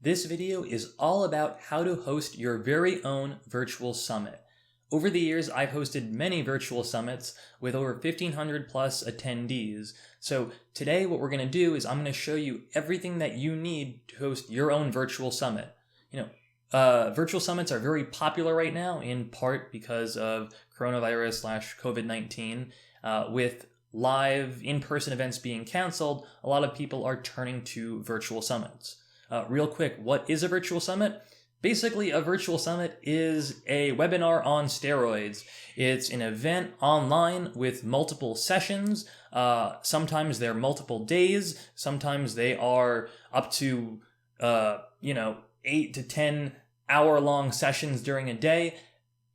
This video is all about how to host your very own virtual summit. Over the years, I've hosted many virtual summits with over 1,500 plus attendees. So today what we're going to do is I'm going to show you everything that you need to host your own virtual summit. Virtual summits are very popular right now, in part because of coronavirus/COVID-19. With live in-person events being canceled, a lot of people are turning to virtual summits. Real quick, what is a virtual summit? Basically, a virtual summit is a webinar on steroids. It's an event online with multiple sessions. Sometimes they're multiple days. Sometimes they are up to, 8 to 10 hour-long sessions during a day.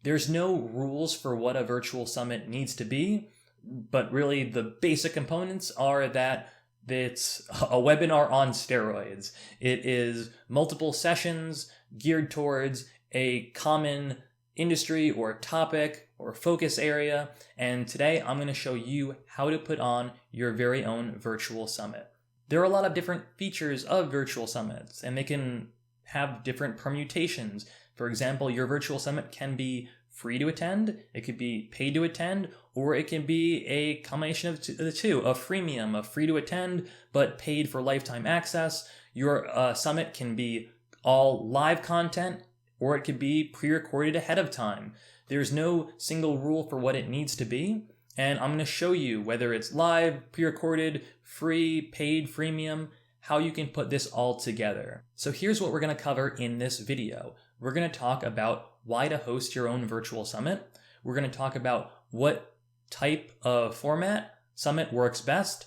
There's no rules for what a virtual summit needs to be, but really the basic components are that it's a webinar on steroids. It is multiple sessions geared towards a common industry or topic or focus area. And today I'm going to show you how to put on your very own virtual summit. There are a lot of different features of virtual summits, and they can have different permutations. For example, your virtual summit can be free to attend, it could be paid to attend, or it can be a combination of the two, a freemium, a free to attend, but paid for lifetime access. Your summit can be all live content, or it could be pre-recorded ahead of time. There's no single rule for what it needs to be, and I'm going to show you whether it's live, pre-recorded, free, paid, freemium, how you can put this all together. So here's what we're going to cover in this video. We're going to talk about why to host your own virtual summit. We're going to talk about what type of format summit works best.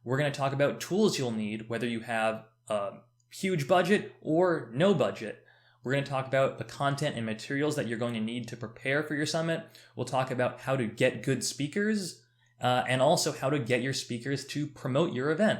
We're going to talk about tools you'll need, whether you have a huge budget or no budget. We're going to talk about the content and materials that you're going to need to prepare for your summit. We'll talk about how to get good speakers and also how to get your speakers to promote your event.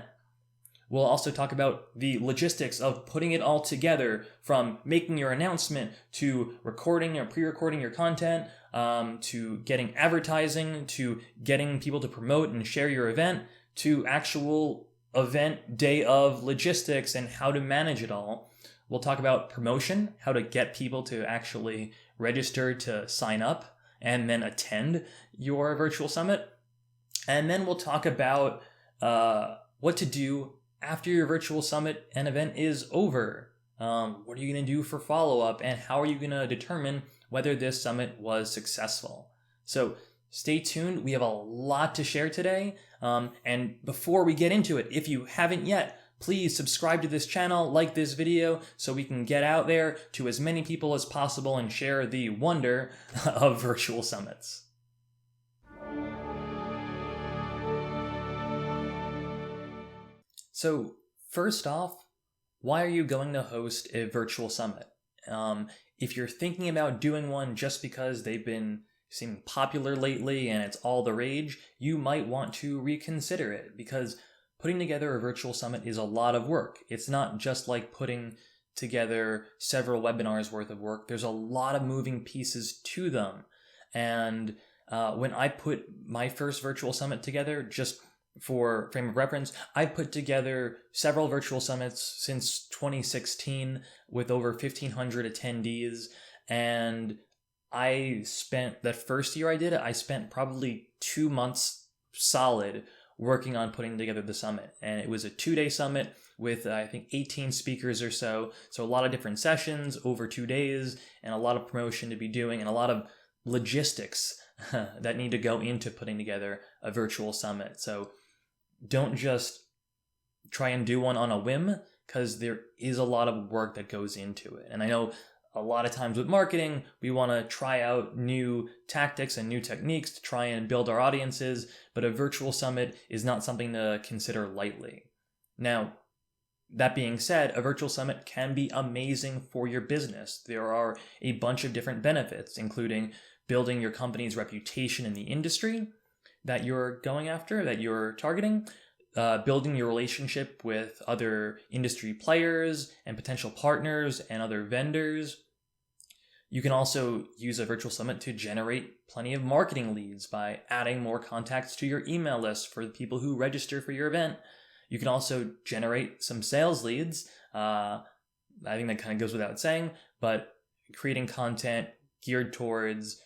We'll also talk about the logistics of putting it all together, from making your announcement to recording or pre-recording your content, to getting advertising, to getting people to promote and share your event, to actual event day of logistics and how to manage it all. We'll talk about promotion, how to get people to actually register to sign up and then attend your virtual summit. And then we'll talk about what to do after your virtual summit and event is over. What are you going to do for follow-up, and how are you going to determine whether this summit was successful? So stay tuned. We have a lot to share today. And before we get into it, if you haven't yet, please subscribe to this channel, like this video, so we can get out there to as many people as possible and share the wonder of virtual summits. So first off, why are you going to host a virtual summit? If you're thinking about doing one just because they've been seeming popular lately and it's all the rage, you might want to reconsider it, because putting together a virtual summit is a lot of work. It's not just like putting together several webinars worth of work. There's a lot of moving pieces to them. And when I put my first virtual summit together, just for frame of reference, I've put together several virtual summits since 2016 with over 1,500 attendees, and the first year I did it, I spent probably 2 months solid working on putting together the summit. And it was a 2-day summit with, I think, 18 speakers or so. So a lot of different sessions over 2 days, and a lot of promotion to be doing, and a lot of logistics that need to go into putting together a virtual summit. So don't just try and do one on a whim, because there is a lot of work that goes into it. And I know a lot of times with marketing, we want to try out new tactics and new techniques to try and build our audiences, but a virtual summit is not something to consider lightly. Now, that being said, a virtual summit can be amazing for your business. There are a bunch of different benefits, including building your company's reputation in the industry that you're going after, that you're targeting, building your relationship with other industry players and potential partners and other vendors. You can also use a virtual summit to generate plenty of marketing leads by adding more contacts to your email list for the people who register for your event. You can also generate some sales leads I think that kind of goes without saying, but creating content geared towards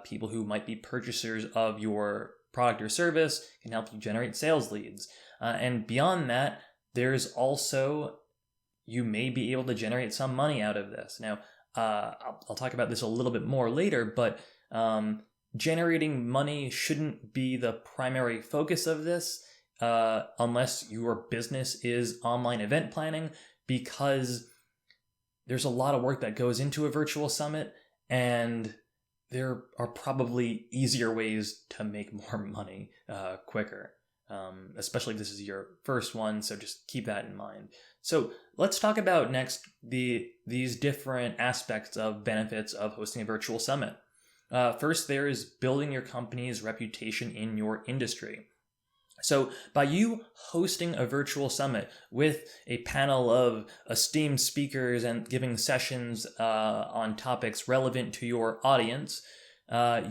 people who might be purchasers of your product or service can help you generate sales leads. And beyond that, there's also, you may be able to generate some money out of this. Now, I'll talk about this a little bit more later, but generating money shouldn't be the primary focus of this unless your business is online event planning, because there's a lot of work that goes into a virtual summit, and there are probably easier ways to make more money quicker, especially if this is your first one, so just keep that in mind. So let's talk about next these different aspects of benefits of hosting a virtual summit. First, there is building your company's reputation in your industry. So by you hosting a virtual summit with a panel of esteemed speakers and giving sessions on topics relevant to your audience,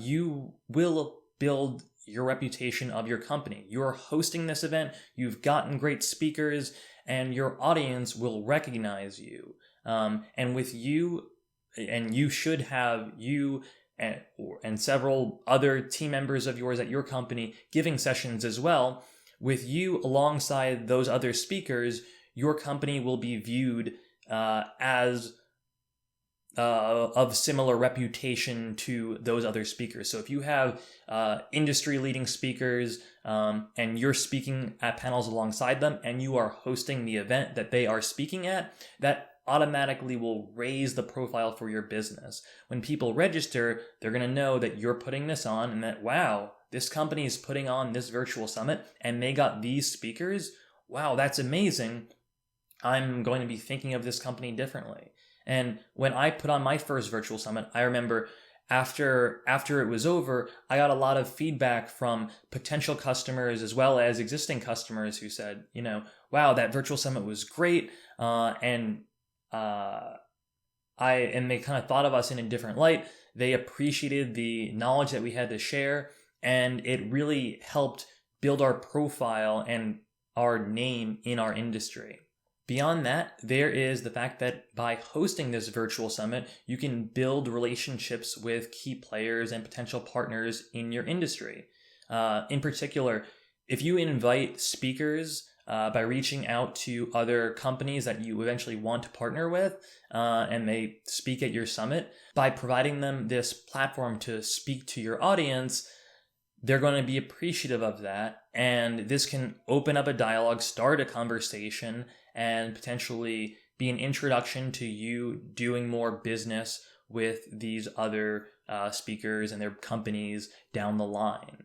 you will build your reputation of your company. You're hosting this event, you've gotten great speakers, and your audience will recognize you. And with you, and you should have you and several other team members of yours at your company giving sessions as well. With you alongside those other speakers, your company will be viewed as of similar reputation to those other speakers. So if you have industry-leading speakers and you're speaking at panels alongside them, and you are hosting the event that they are speaking at, that automatically will raise the profile for your business. When people register, they're going to know that you're putting this on, and that, wow, this company is putting on this virtual summit and they got these speakers. Wow, that's amazing. I'm going to be thinking of this company differently. And when I put on my first virtual summit, I remember after it was over, I got a lot of feedback from potential customers as well as existing customers who said, wow, that virtual summit was great. And they kind of thought of us in a different light. They appreciated the knowledge that we had to share, and it really helped build our profile and our name in our industry. Beyond that, there is the fact that by hosting this virtual summit, you can build relationships with key players and potential partners in your industry. In particular, if you invite speakers by reaching out to other companies that you eventually want to partner with, and they speak at your summit, by providing them this platform to speak to your audience, they're going to be appreciative of that. And this can open up a dialogue, start a conversation, and potentially be an introduction to you doing more business with these other speakers and their companies down the line.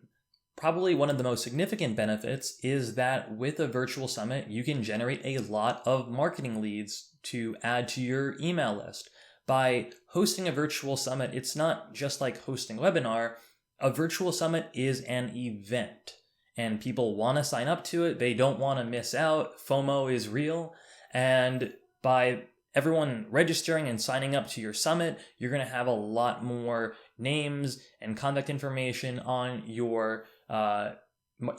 Probably one of the most significant benefits is that with a virtual summit, you can generate a lot of marketing leads to add to your email list. By hosting a virtual summit, it's not just like hosting a webinar. A virtual summit is an event, and people want to sign up to it. They don't want to miss out. FOMO is real. And by everyone registering and signing up to your summit, you're going to have a lot more names and contact information on your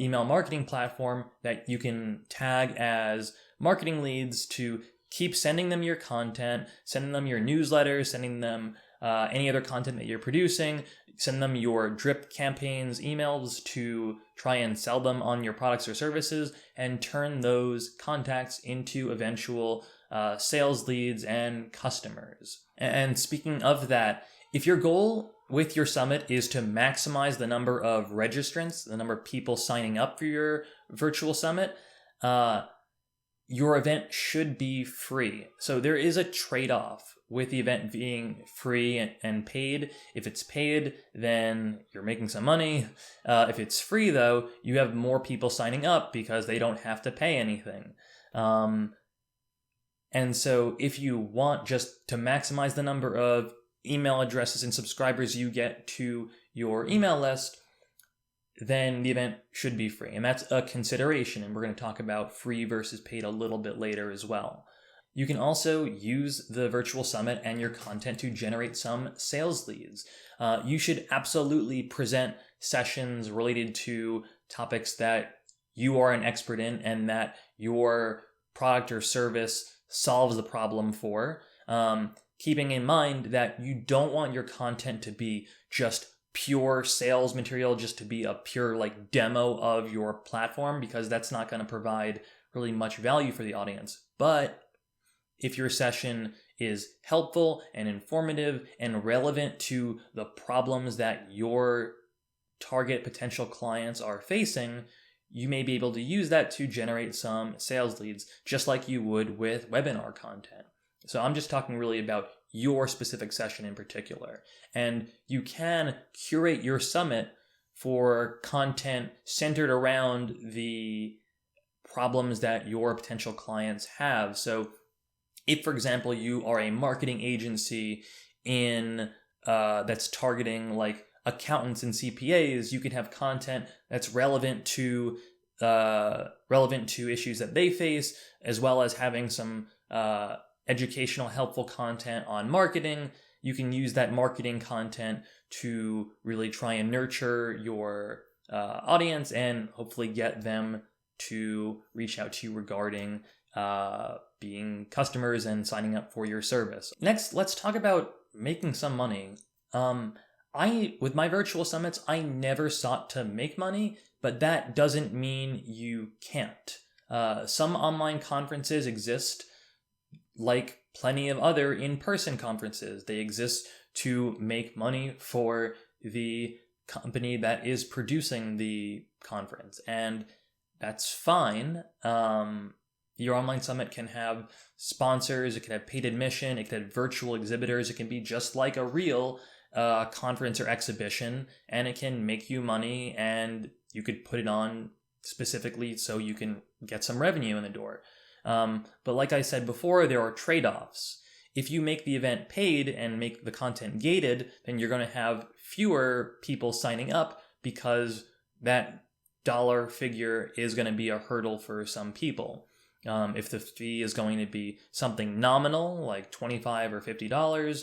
email marketing platform that you can tag as marketing leads to keep sending them your content, sending them your newsletters, sending them any other content that you're producing, send them your drip campaigns emails to try and sell them on your products or services, and turn those contacts into eventual sales leads and customers. And speaking of that, if your goal with your summit is to maximize the number of registrants, the number of people signing up for your virtual summit, your event should be free. So there is a trade-off with the event being free and paid. If it's paid, then you're making some money. If it's free, though, you have more people signing up because they don't have to pay anything. And so if you want just to maximize the number of email addresses and subscribers you get to your email list, then the event should be free. And that's a consideration. And we're going to talk about free versus paid a little bit later as well. You can also use the virtual summit and your content to generate some sales leads. You should absolutely present sessions related to topics that you are an expert in and that your product or service solves the problem for, keeping in mind that you don't want your content to be just pure sales material, just to be a pure like demo of your platform, because that's not going to provide really much value for the audience. But if your session is helpful and informative and relevant to the problems that your target potential clients are facing, you may be able to use that to generate some sales leads, just like you would with webinar content. So I'm just talking really about your specific session in particular. And you can curate your summit for content centered around the problems that your potential clients have. So if, for example, you are a marketing agency that's targeting like accountants and CPAs, you can have content that's relevant to issues that they face, as well as having some educational, helpful content on marketing. You can use that marketing content to really try and nurture your audience and hopefully get them to reach out to you regarding being customers and signing up for your service. Next, let's talk about making some money. With my virtual summits, I never sought to make money, but that doesn't mean you can't. Some online conferences exist like plenty of other in-person conferences. They exist to make money for the company that is producing the conference, and that's fine. Your online summit can have sponsors, it can have paid admission, it can have virtual exhibitors, it can be just like a real conference or exhibition, and it can make you money, and you could put it on specifically so you can get some revenue in the door. But like I said before, there are trade-offs. If you make the event paid and make the content gated, then you're going to have fewer people signing up because that dollar figure is going to be a hurdle for some people. If the fee is going to be something nominal, like $25 or $50,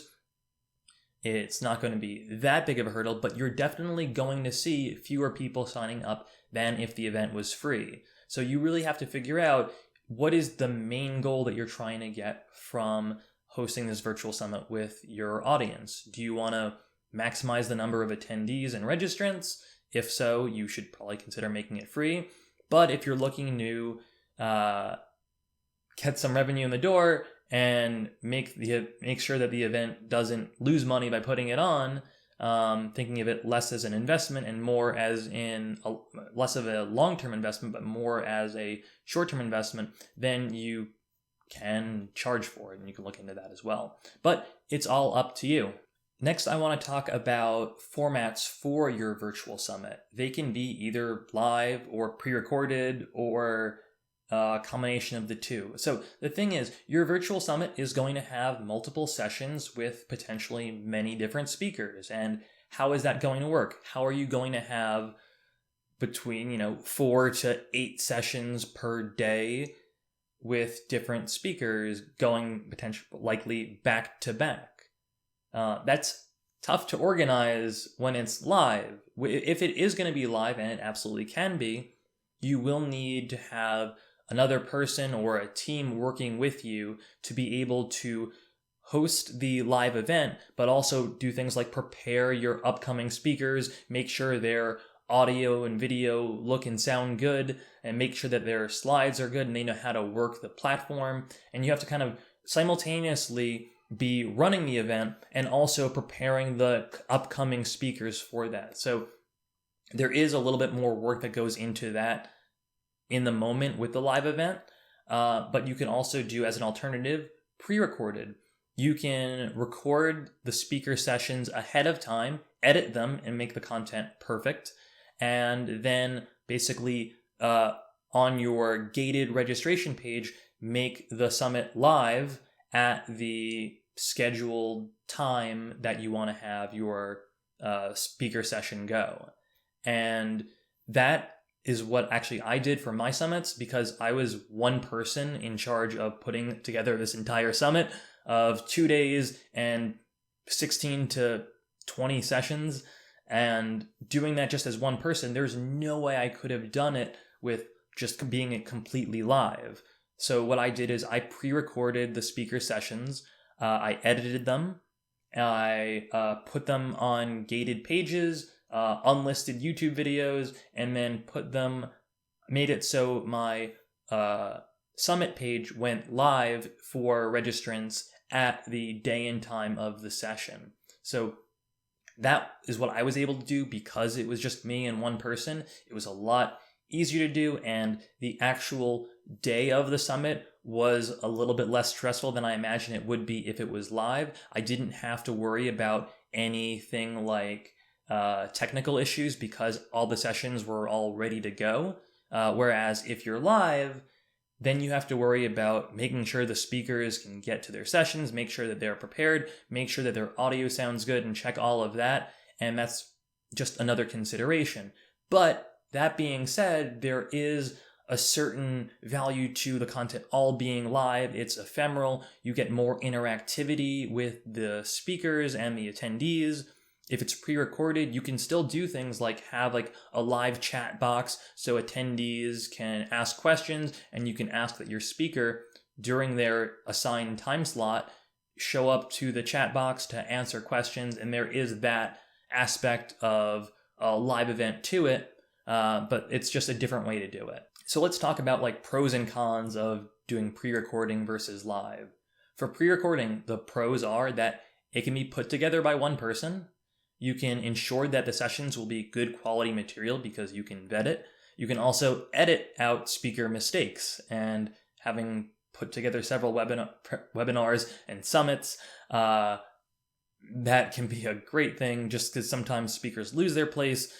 it's not going to be that big of a hurdle, but you're definitely going to see fewer people signing up than if the event was free. So you really have to figure out what is the main goal that you're trying to get from hosting this virtual summit with your audience. Do you want to maximize the number of attendees and registrants? If so, you should probably consider making it free. But if you're looking to get some revenue in the door and make sure that the event doesn't lose money by putting it on, thinking of it less as an investment and more as less of a long-term investment, but more as a short-term investment, then you can charge for it, and you can look into that as well. But it's all up to you. Next, I want to talk about formats for your virtual summit. They can be either live or pre-recorded or a combination of the two. So the thing is, your virtual summit is going to have multiple sessions with potentially many different speakers. And how is that going to work? How are you going to have between 4 to 8 sessions per day with different speakers going likely back to back? That's tough to organize when it's live. If it is going to be live, and it absolutely can be, you will need to have another person or a team working with you to be able to host the live event, but also do things like prepare your upcoming speakers, make sure their audio and video look and sound good, and make sure that their slides are good and they know how to work the platform. And you have to kind of simultaneously be running the event and also preparing the upcoming speakers for that. So there is a little bit more work that goes into that in the moment with the live event, but you can also do, as an alternative, pre-recorded. You can record the speaker sessions ahead of time, edit them, and make the content perfect, and then basically on your gated registration page, make the summit live at the scheduled time that you want to have your speaker session go. And that is what actually I did for my summits, because I was one person in charge of putting together this entire summit of 2 days and 16 to 20 sessions. And doing that just as one person, there's no way I could have done it with just being completely live. So what I did is I pre-recorded the speaker sessions. I edited them. I put them on gated pages, unlisted YouTube videos, and then made it so my summit page went live for registrants at the day and time of the session. So that is what I was able to do because it was just me and one person. It was a lot easier to do, and the actual day of the summit was a little bit less stressful than I imagine it would be if it was live. I didn't have to worry about anything like technical issues because all the sessions were all ready to go. Whereas if you're live, then you have to worry about making sure the speakers can get to their sessions, make sure that they're prepared, make sure that their audio sounds good, and check all of that. And that's just another consideration. But that being said, there is a certain value to the content all being live. It's ephemeral. You get more interactivity with the speakers and the attendees. If it's pre-recorded, you can still do things like have like a live chat box so attendees can ask questions, and you can ask that your speaker during their assigned time slot show up to the chat box to answer questions. And there is that aspect of a live event to it, but it's just a different way to do it. So let's talk about like pros and cons of doing pre-recording versus live. For pre-recording, the pros are that it can be put together by one person. You can ensure that the sessions will be good quality material because you can vet it. You can also edit out speaker mistakes, and having put together several webinars and summits, that can be a great thing just because sometimes speakers lose their place,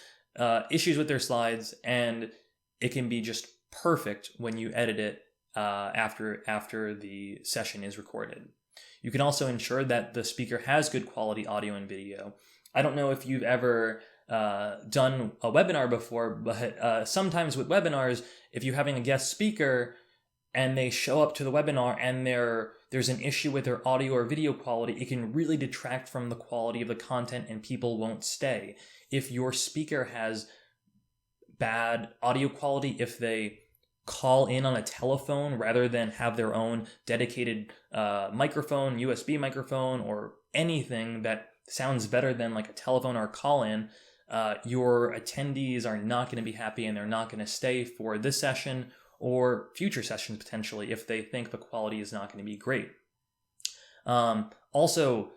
issues with their slides, and it can be just perfect when you edit it after the session is recorded. You can also ensure that the speaker has good quality audio and video. I don't know if you've ever done a webinar before, but sometimes with webinars, if you're having a guest speaker and they show up to the webinar and there's an issue with their audio or video quality, it can really detract from the quality of the content and people won't stay. If your speaker has bad audio quality, if they call in on a telephone rather than have their own dedicated microphone, USB microphone, or anything that sounds better than like a telephone or a call-in, your attendees are not going to be happy, and they're not going to stay for this session or future sessions potentially if they think the quality is not going to be great. Also,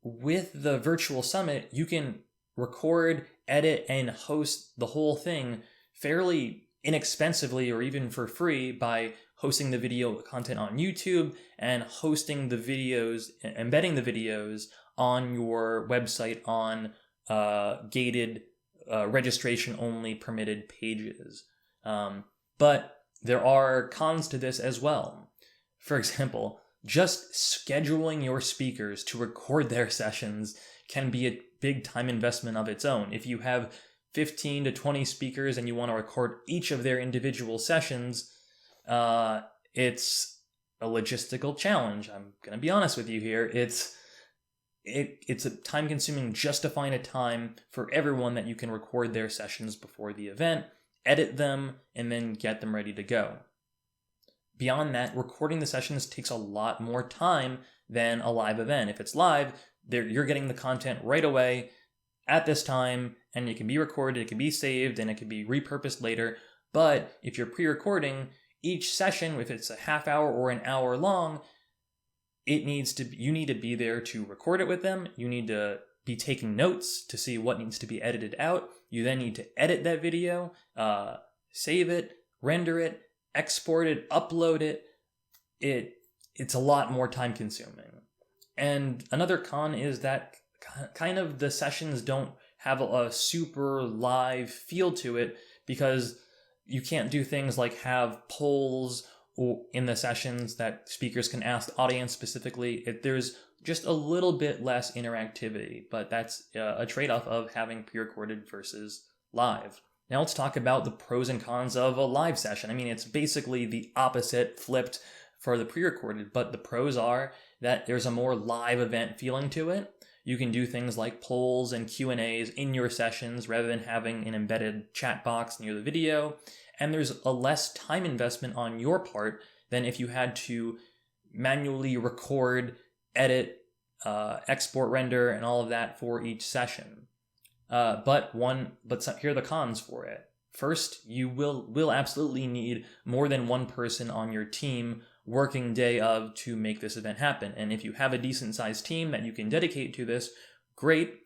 with the virtual summit, you can record, edit, and host the whole thing fairly inexpensively or even for free by hosting the video content on YouTube and hosting the videos, embedding the videos on your website on gated registration only permitted pages. But there are cons to this as well. For example, just scheduling your speakers to record their sessions can be a big time investment of its own. If you have 15 to 20 speakers and you want to record each of their individual sessions, it's a logistical challenge. I'm going to be honest with you here. It's a time consuming just to find a time for everyone that you can record their sessions before the event, edit them, and then get them ready to go. Beyond that, recording the sessions takes a lot more time than a live event. If it's live, you're getting the content right away at this time, and it can be recorded, it can be saved, and it can be repurposed later. But if you're pre-recording, each session, if it's a half hour or an hour long, you need to be there to record it with them. You need to be taking notes to see what needs to be edited out. You then need to edit that video, save it, render it, export it, upload it. It's a lot more time consuming. And another con is that kind of the sessions don't have a super live feel to it because you can't do things like have polls in the sessions that speakers can ask the audience specifically. There's just a little bit less interactivity, but that's a trade-off of having pre-recorded versus live. Now let's talk about the pros and cons of a live session. I mean, it's basically the opposite flipped for the pre-recorded, but the pros are that there's a more live event feeling to it. You can do things like polls and Q&As in your sessions rather than having an embedded chat box near the video. And there's a less time investment on your part than if you had to manually record, edit, export, render, and all of that for each session. But here are the cons for it. First, you will absolutely need more than one person on your team working day of to make this event happen. And if you have a decent sized team that you can dedicate to this, great.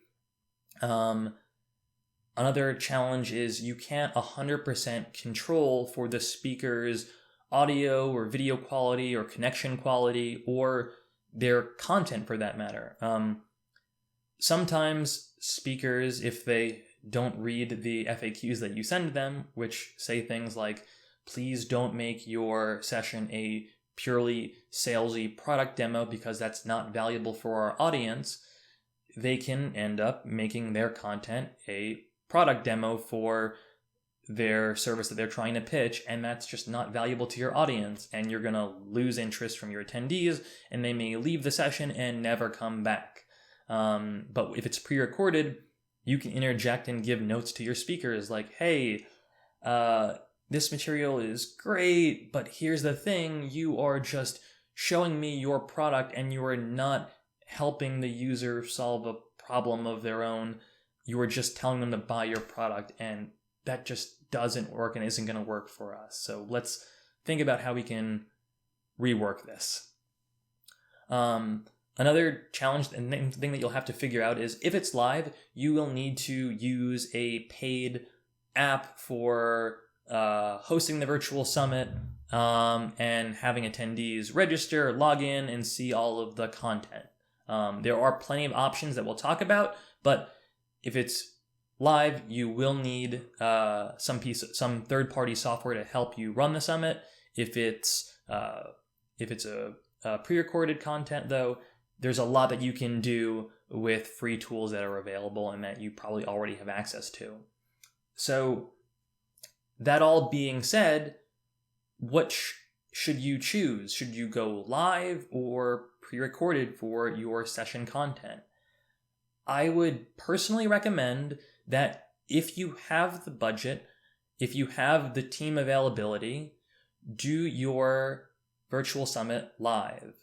Another challenge is you can't 100% control for the speaker's audio or video quality or connection quality or their content for that matter. Sometimes speakers, if they don't read the FAQs that you send them, which say things like, please don't make your session a purely salesy product demo because that's not valuable for our audience, they can end up making their content a product demo for their service that they're trying to pitch, and that's just not valuable to your audience, and you're going to lose interest from your attendees, and they may leave the session and never come back. But if it's pre-recorded, you can interject and give notes to your speakers like, hey, this material is great, but here's the thing, you are just showing me your product and you are not helping the user solve a problem of their own. You are just telling them to buy your product, and that just doesn't work and isn't going to work for us. So let's think about how we can rework this. Another challenge and thing that you'll have to figure out is if it's live, you will need to use a paid app for hosting the virtual summit and having attendees register, log in, and see all of the content. There are plenty of options that we'll talk about, but if it's live, you will need some third-party software to help you run the summit. If it's a pre-recorded content, though, there's a lot that you can do with free tools that are available and that you probably already have access to. So that all being said, what should you choose? Should you go live or pre-recorded for your session content? I would personally recommend that if you have the budget, if you have the team availability, do your virtual summit live.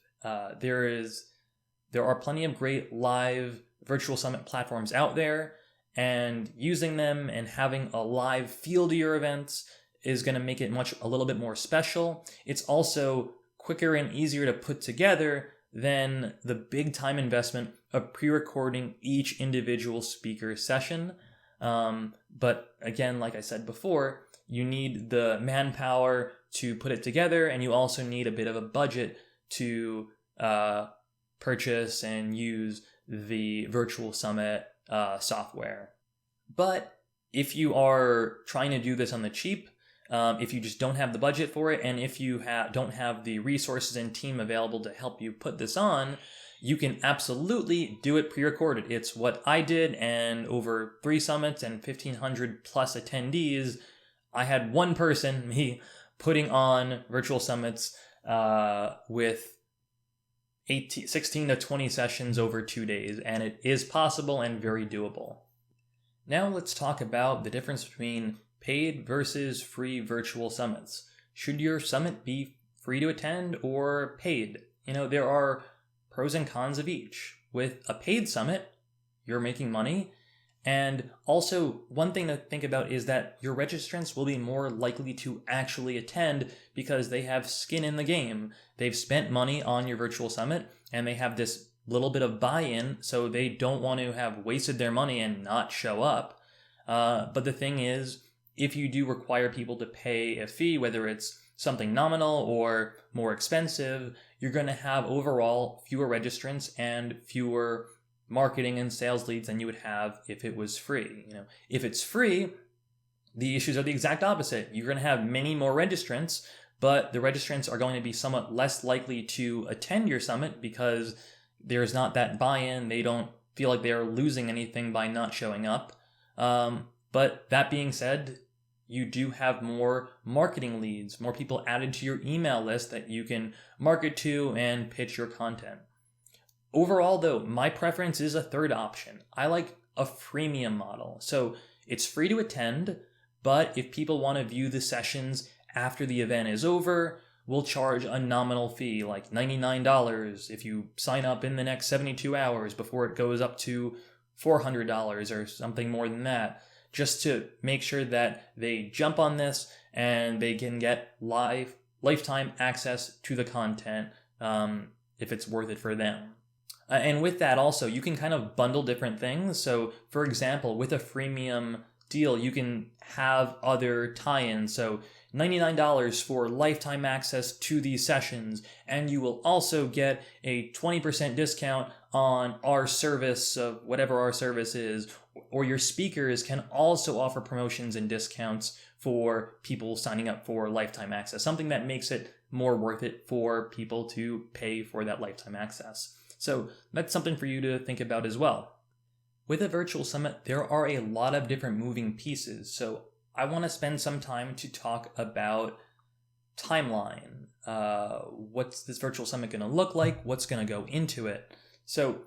There are plenty of great live virtual summit platforms out there, and using them and having a live feel to your events is going to make it a little bit more special. It's also quicker and easier to put together than the big time investment of pre-recording each individual speaker session. But again, like I said before, you need the manpower to put it together, and you also need a bit of a budget to purchase and use the virtual summit software. But if you are trying to do this on the cheap, if you just don't have the budget for it, and if you don't have the resources and team available to help you put this on, you can absolutely do it pre-recorded. It's what I did, and over 3 summits and 1,500 plus attendees, I had one person, me, putting on virtual summits with 16 to 20 sessions over 2 days, and it is possible and very doable. Now let's talk about the difference between paid versus free virtual summits. Should your summit be free to attend or paid? There are pros and cons of each. With a paid summit, you're making money. And also, one thing to think about is that your registrants will be more likely to actually attend because they have skin in the game. They've spent money on your virtual summit, and they have this little bit of buy-in, so they don't want to have wasted their money and not show up. But the thing is, if you do require people to pay a fee, whether it's something nominal or more expensive, you're going to have overall fewer registrants and fewer marketing and sales leads than you would have if it was free. If it's free, the issues are the exact opposite. You're going to have many more registrants, but the registrants are going to be somewhat less likely to attend your summit because there's not that buy-in. They don't feel like they're losing anything by not showing up. But that being said, you do have more marketing leads, more people added to your email list that you can market to and pitch your content. Overall, though, my preference is a third option. I like a freemium model. So it's free to attend, but if people want to view the sessions after the event is over, we'll charge a nominal fee, like $99 if you sign up in the next 72 hours before it goes up to $400 or something more than that, just to make sure that they jump on this and they can get lifetime access to the content if it's worth it for them. And with that also, you can kind of bundle different things. So for example, with a freemium deal, you can have other tie-ins. So $99 for lifetime access to these sessions, and you will also get a 20% discount on our service of whatever our service is, or your speakers can also offer promotions and discounts for people signing up for lifetime access, something that makes it more worth it for people to pay for that lifetime access. So that's something for you to think about as well. With a virtual summit, there are a lot of different moving pieces. So I want to spend some time to talk about timeline. What's this virtual summit going to look like? What's going to go into it? So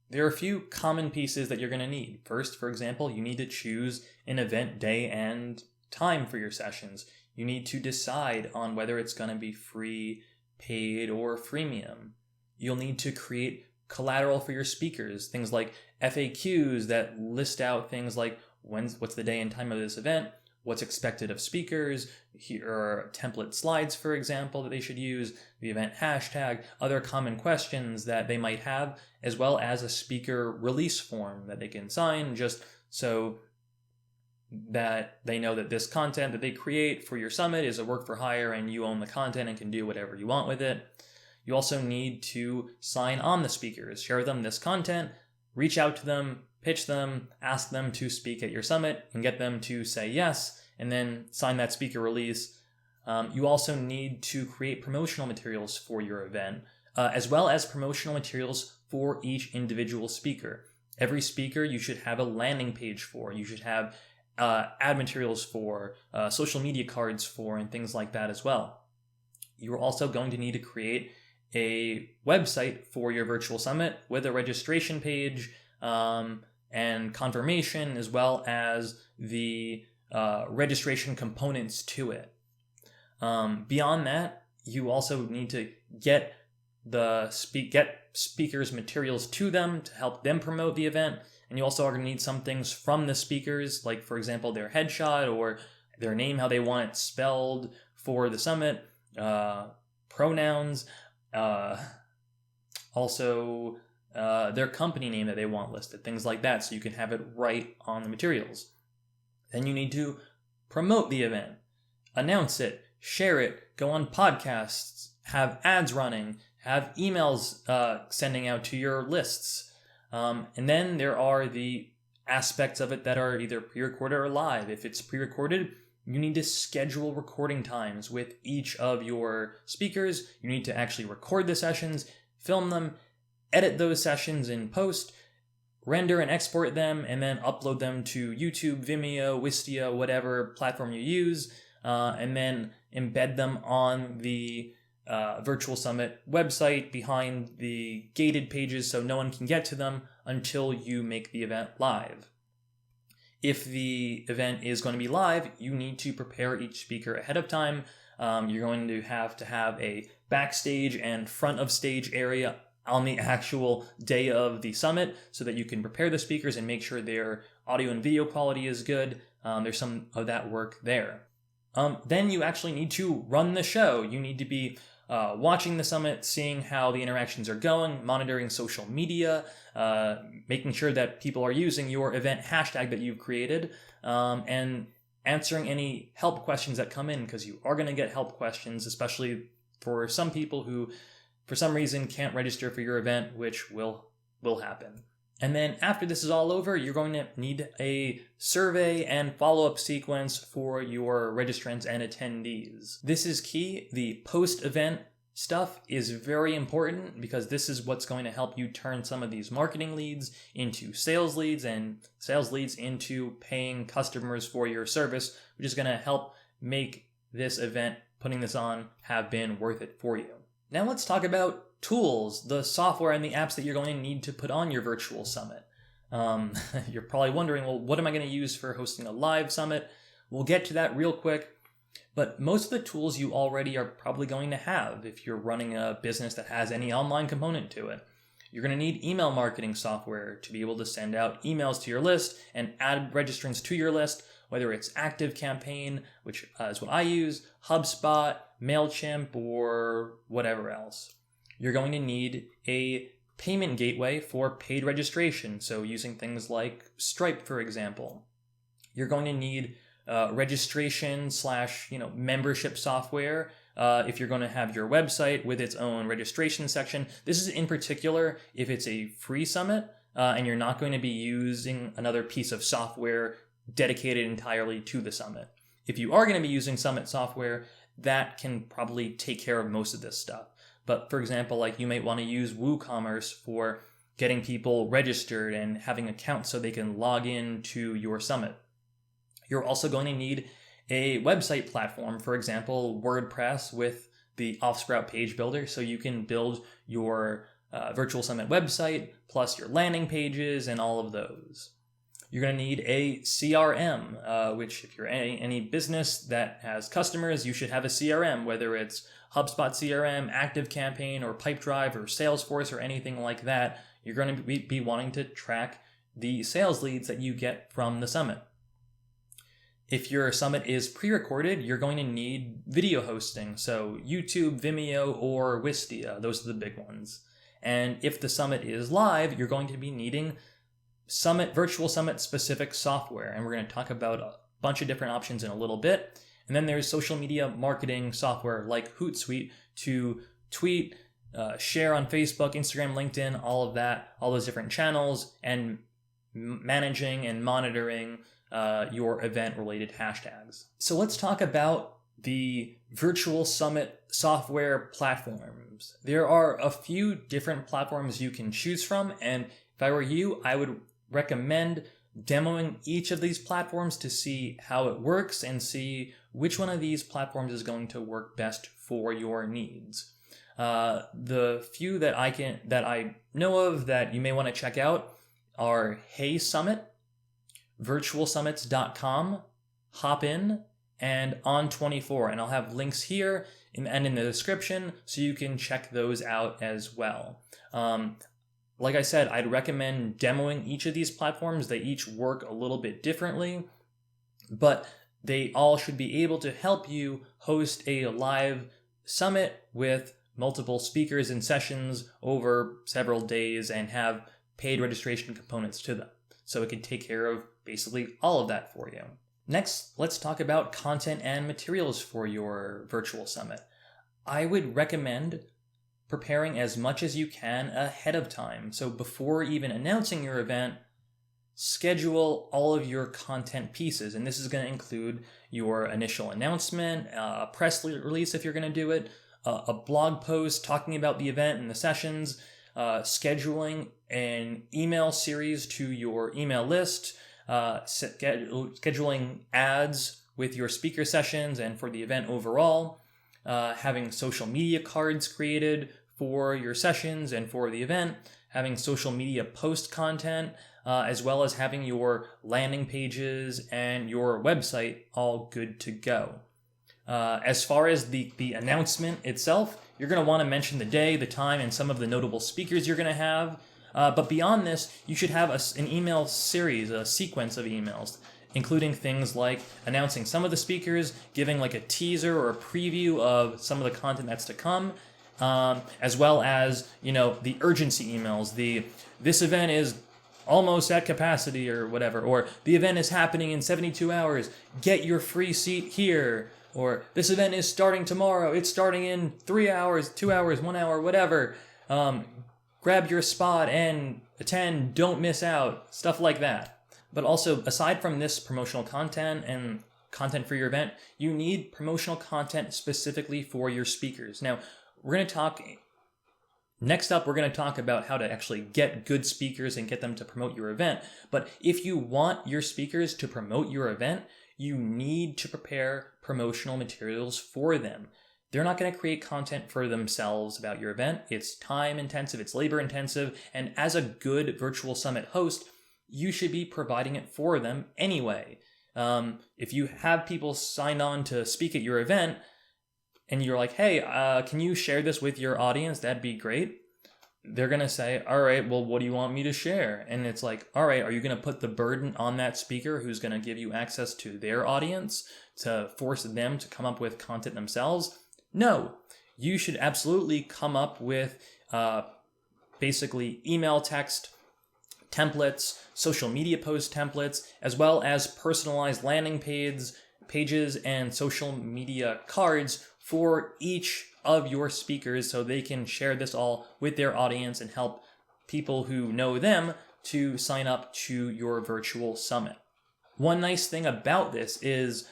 there are a few common pieces that you're going to need. First, for example, you need to choose an event day and time for your sessions. You need to decide on whether it's going to be free, paid, or freemium. You'll need to create collateral for your speakers, things like FAQs that list out things like what's the day and time of this event, what's expected of speakers, here are template slides, for example, that they should use, the event hashtag, other common questions that they might have, as well as a speaker release form that they can sign just so that they know that this content that they create for your summit is a work for hire and you own the content and can do whatever you want with it. You also need to sign on the speakers, share them this content, reach out to them, pitch them, ask them to speak at your summit, and get them to say yes, and then sign that speaker release. You also need to create promotional materials for your event, as well as promotional materials for each individual speaker. Every speaker you should have a landing page for. You should have ad materials for, social media cards for, and things like that as well. You're also going to need to create a website for your virtual summit with a registration page and confirmation, as well as the registration components to it. Beyond that, you also need to get speakers' materials to them to help them promote the event. And you also are going to need some things from the speakers, like, for example, their headshot or their name, how they want it spelled for the summit, pronouns, also their company name that they want listed, things like that, so you can have it right on the materials. Then you need to promote the event, announce it, share it, go on podcasts, have ads running, have emails sending out to your lists. And then there are the aspects of it that are either pre-recorded or live. If it's pre-recorded, you need to schedule recording times with each of your speakers. You need to actually record the sessions, film them, edit those sessions in post, render and export them, and then upload them to YouTube, Vimeo, Wistia, whatever platform you use, and then embed them on the Virtual Summit website behind the gated pages so no one can get to them until you make the event live. If the event is going to be live, you need to prepare each speaker ahead of time. You're going to have a backstage and front of stage area on the actual day of the summit so that you can prepare the speakers and make sure their audio and video quality is good. There's some of that work there. Then you actually need to run the show. You need to be watching the summit, seeing how the interactions are going, monitoring social media, making sure that people are using your event hashtag that you've created, and answering any help questions that come in, because you are going to get help questions, especially for some people who, for some reason, can't register for your event, which will happen. And then after this is all over, you're going to need a survey and follow-up sequence for your registrants and attendees. This is key. The post-event stuff is very important because this is what's going to help you turn some of these marketing leads into sales leads and sales leads into paying customers for your service, which is going to help make this event, putting this on, have been worth it for you. Now let's talk about tools, the software and the apps that you're going to need to put on your virtual summit. You're probably wondering, well, what am I going to use for hosting a live summit? We'll get to that real quick. But most of the tools you already are probably going to have if you're running a business that has any online component to it. You're going to need email marketing software to be able to send out emails to your list and add registrants to your list, whether it's ActiveCampaign, which is what I use, HubSpot, MailChimp, or whatever else. You're going to need a payment gateway for paid registration, so using things like Stripe, for example. You're going to need registration / membership software if you're going to have your website with its own registration section. This is in particular if it's a free summit and you're not going to be using another piece of software dedicated entirely to the summit. If you are going to be using summit software, that can probably take care of most of this stuff. But for example, like you might want to use WooCommerce for getting people registered and having accounts so they can log in to your summit. You're also going to need a website platform, for example, WordPress with the Offsprout page builder, so you can build your virtual summit website, plus your landing pages and all of those. You're going to need a CRM, which if you're any business that has customers, you should have a CRM, whether it's HubSpot CRM, ActiveCampaign, or Pipedrive, or Salesforce, or anything like that. You're going to be wanting to track the sales leads that you get from the summit. If your summit is pre-recorded, you're going to need video hosting, so YouTube, Vimeo, or Wistia. Those are the big ones. And if the summit is live, you're going to be needing virtual summit specific software, and we're going to talk about a bunch of different options in a little bit. And then there's social media marketing software like Hootsuite to tweet, share on Facebook, Instagram, LinkedIn, all of that, all those different channels, and managing and monitoring your event-related hashtags. So let's talk about the virtual summit software platforms. There are a few different platforms you can choose from, and if I were you, I would recommend demoing each of these platforms to see how it works and see which one of these platforms is going to work best for your needs. The few that I know of that you may want to check out are Hey Summit, virtualsummits.com, Hopin, and On24. And I'll have links here and in the description so you can check those out as well. Like I said, I'd recommend demoing each of these platforms. They each work a little bit differently, but they all should be able to help you host a live summit with multiple speakers and sessions over several days and have paid registration components to them. So it can take care of basically all of that for you. Next, let's talk about content and materials for your virtual summit. I would recommend preparing as much as you can ahead of time. So before even announcing your event, schedule all of your content pieces. And this is going to include your initial announcement, a press release if you're going to do it, a blog post talking about the event and the sessions, scheduling an email series to your email list, scheduling ads with your speaker sessions and for the event overall, having social media cards created for your sessions and for the event, having social media post content, as well as having your landing pages and your website all good to go. As far as the announcement itself, you're going to want to mention the day, the time, and some of the notable speakers you're going to have. But beyond this, you should have an email series, a sequence of emails, including things like announcing some of the speakers, giving like a teaser or a preview of some of the content that's to come, as well as, the urgency emails, this event is almost at capacity or whatever, or the event is happening in 72 hours, get your free seat here, or this event is starting tomorrow, it's starting in 3 hours, 2 hours, 1 hour, whatever. Grab your spot and attend, don't miss out, stuff like that. But also, aside from this promotional content and content for your event, you need promotional content specifically for your speakers. Now, next up, we're going to talk about how to actually get good speakers and get them to promote your event. But if you want your speakers to promote your event, you need to prepare promotional materials for them. They're not going to create content for themselves about your event. It's time intensive, it's labor intensive, and as a good virtual summit host, you should be providing it for them anyway. If you have people signed on to speak at your event and you're like, hey, can you share this with your audience? That'd be great. They're going to say, all right, well, what do you want me to share? And it's like, all right, are you going to put the burden on that speaker who's going to give you access to their audience to force them to come up with content themselves? No, you should absolutely come up with basically email text templates, social media post templates, as well as personalized landing pages and social media cards for each of your speakers so they can share this all with their audience and help people who know them to sign up to your virtual summit. One nice thing about this is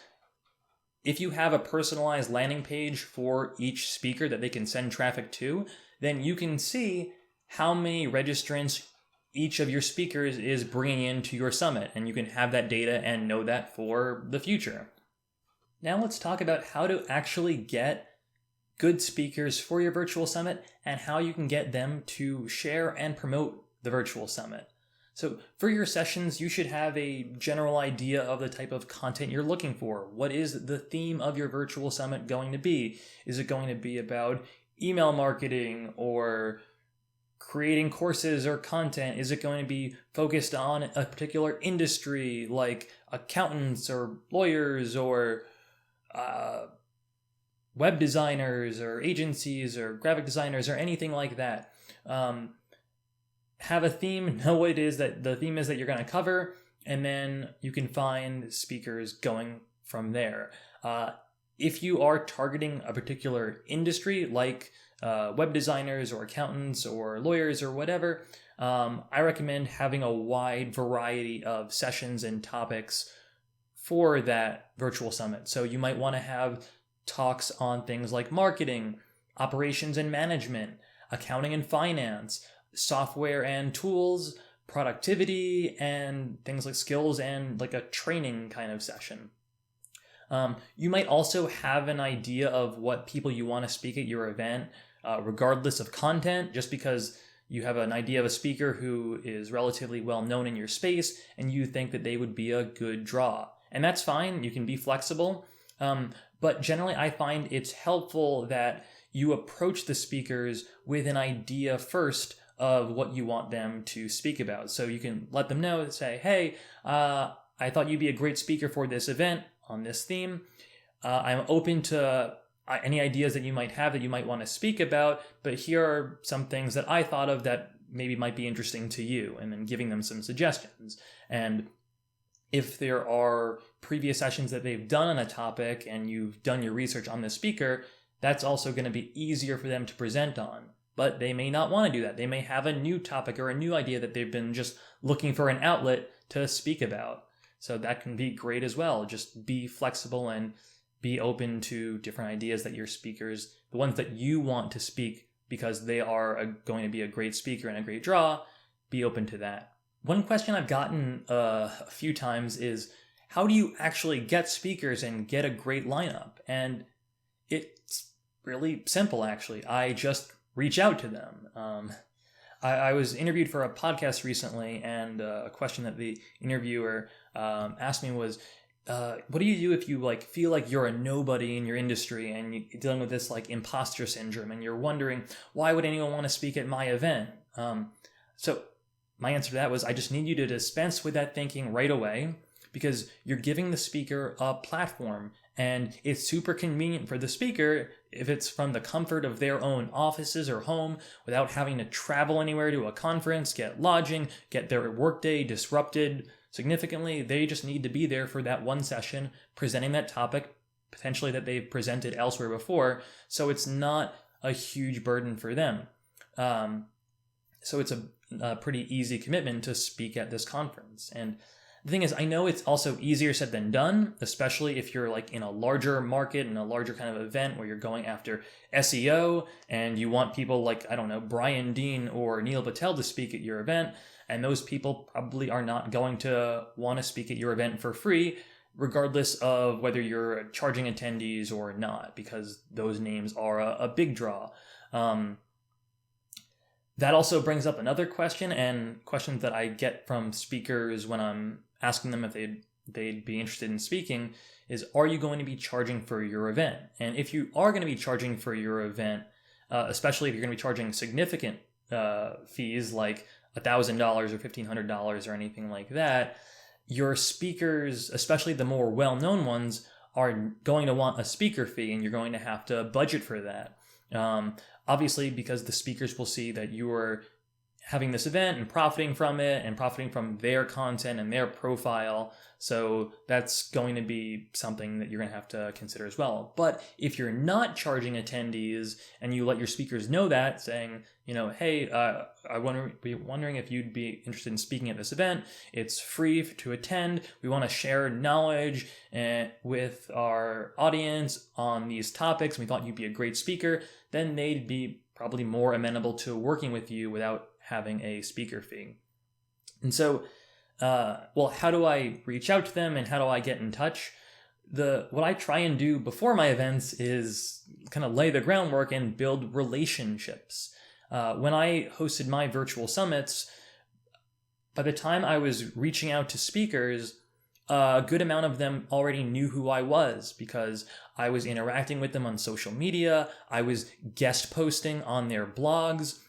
if you have a personalized landing page for each speaker that they can send traffic to, then you can see how many registrants each of your speakers is bringing into your summit, and you can have that data and know that for the future. Now let's talk about how to actually get good speakers for your virtual summit and how you can get them to share and promote the virtual summit. So for your sessions, you should have a general idea of the type of content you're looking for. What is the theme of your virtual summit going to be? Is it going to be about email marketing or creating courses or content? Is it going to be focused on a particular industry like accountants or lawyers or web designers or agencies or graphic designers or anything like that? Have a theme, know what it is that the theme is that you're going to cover, and then you can find speakers going from there. If you are targeting a particular industry like web designers or accountants or lawyers or whatever, I recommend having a wide variety of sessions and topics for that virtual summit. So you might want to have talks on things like marketing, operations and management, accounting and finance, software and tools, productivity, and things like skills and like a training kind of session. You might also have an idea of what people you want to speak at your event, regardless of content, just because you have an idea of a speaker who is relatively well known in your space and you think that they would be a good draw. And that's fine. You can be flexible. But generally, I find it's helpful that you approach the speakers with an idea first of what you want them to speak about. So you can let them know, say, hey, I thought you'd be a great speaker for this event on this theme. I'm open to any ideas that you might have that you might want to speak about, but here are some things that I thought of that maybe might be interesting to you, and then giving them some suggestions. And if there are previous sessions that they've done on a topic and you've done your research on the speaker, that's also going to be easier for them to present on. But they may not want to do that. They may have a new topic or a new idea that they've been just looking for an outlet to speak about. So that can be great as well. Just be flexible and be open to different ideas that your speakers, the ones that you want to speak because they are going to be a great speaker and a great draw, be open to that. One question I've gotten a few times is, how do you actually get speakers and get a great lineup? And it's really simple, actually. I just reach out to them. I was interviewed for a podcast recently, and a question that the interviewer asked me was, what do you do if you feel like you're a nobody in your industry and you're dealing with this imposter syndrome and you're wondering, why would anyone want to speak at my event? So my answer to that was, I just need you to dispense with that thinking right away, because you're giving the speaker a platform, and it's super convenient for the speaker if it's from the comfort of their own offices or home without having to travel anywhere to a conference, get lodging, get their workday disrupted significantly. They just need to be there for that one session, presenting that topic, potentially that they've presented elsewhere before, so it's not a huge burden for them. So it's a pretty easy commitment to speak at this conference. And the thing is, I know it's also easier said than done, especially if you're in a larger market and a larger kind of event where you're going after SEO and you want people like, I don't know, Brian Dean or Neil Patel to speak at your event. And those people probably are not going to want to speak at your event for free. regardless of whether you're charging attendees or not, because those names are a big draw. That also brings up another question, and questions that I get from speakers when I'm asking them if they'd be interested in speaking is, are you going to be charging for your event? And if you are going to be charging for your event, especially if you're going to be charging significant fees like $1,000 or $1,500 or anything like that, your speakers, especially the more well-known ones, are going to want a speaker fee, and you're going to have to budget for that. Obviously, because the speakers will see that you are having this event and profiting from it and profiting from their content and their profile. So that's going to be something that you're going to have to consider as well. But if you're not charging attendees and you let your speakers know that, saying, hey, I'm wondering if you'd be interested in speaking at this event. It's free to attend. We want to share knowledge with our audience on these topics. We thought you'd be a great speaker. Then they'd be probably more amenable to working with you without having a speaker fee. And so, how do I reach out to them and how do I get in touch? What I try and do before my events is kind of lay the groundwork and build relationships. When I hosted my virtual summits, by the time I was reaching out to speakers, a good amount of them already knew who I was because I was interacting with them on social media. I was guest posting on their blogs.